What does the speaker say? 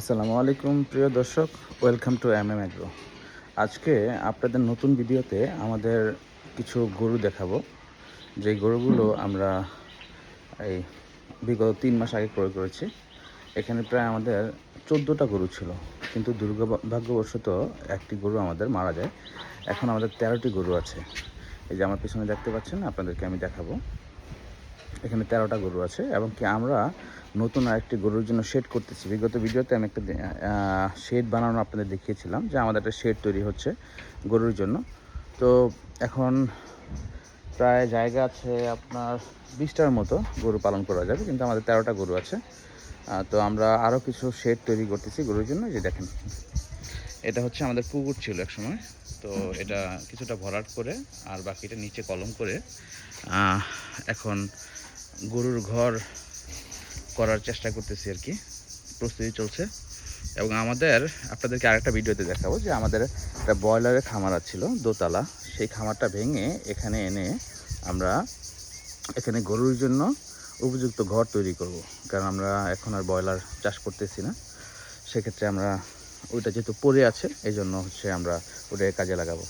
আসসালামু আলাইকুম প্রিয় দর্শক, ওয়েলকাম টু এগ্রো। আজকে আপনাদের নতুন ভিডিওতে আমাদের কিছু গরু দেখাবো। যে গরুগুলো আমরা এই বিগত 3 মাস আগে ক্রয় করেছি। এখানে প্রায় আমাদের 14টা গরু ছিল, কিন্তু দুর্ভাগ্যবশত একটি গরু আমাদের মারা যায়। এখন আমাদের 13টি গরু আছে। এই যে আমার পিছনে দেখতে পাচ্ছেন, আপনাদেরকে আমি দেখাবো। এখানে 13টা গরু আছে এবং কি আমরা নতুন আরেকটি গরুর জন্য শেড করতেছি। বিগত ভিডিওতে আমি একটা শেড বানানো আপনাদের দেখিয়েছিলাম যে আমাদের একটা শেড তৈরি হচ্ছে গরুর জন্য। তো এখন প্রায় জায়গা আছে আপনার 20টার মতো গরু পালন করা যাবে, কিন্তু আমাদের 13টা গরু আছে। তো আমরা আরও কিছু শেড তৈরি করতেছি গরুর জন্য। যে দেখেন, এটা হচ্ছে আমাদের পুকুর ছিল এক সময়। তো এটা কিছুটা ভরাট করে আর বাকিটা নিচে কলম করে এখন গরুর ঘর করার চেষ্টা করতেছি আর কি, প্রস্তুতি চলছে। এবং আপনাদেরকে আরেকটা ভিডিওতে দেখাবো যে আমাদের একটা ব্রয়লারের খামার ছিল দোতলা। সেই খামারটা ভেঙে এখানে এনে আমরা এখানে গরুর জন্য উপযুক্ত ঘর তৈরি করব, কারণ আমরা এখন আর ব্রয়লার চাষ করতেছি না। সেক্ষেত্রে আমরা ওইটা যেহেতু পড়ে আছে, এই জন্য আমরা ওটাকে কাজে লাগাবো।